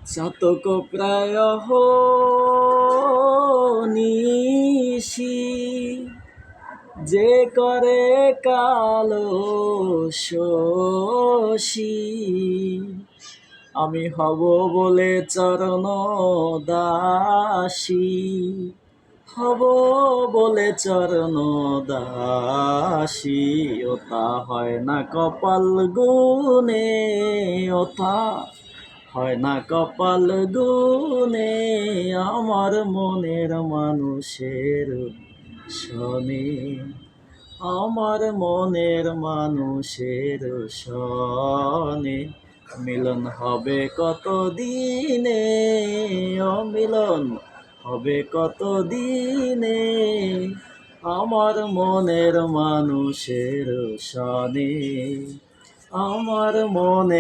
চাতক প্রায় নিশি যে করে কালো শশী আমি হব বলে চরণ দাসী হব বলে চরণ দাসী ওতা হয় না কপাল গুনে ওতা হয় না কপাল গুনে আমার মনের মানুষের শনি আমার মনের মানুষের শনি মিলন হবে কত দিনে অমিলন হবে কত দিনে আমার মনের মানুষের শনি আমার মনের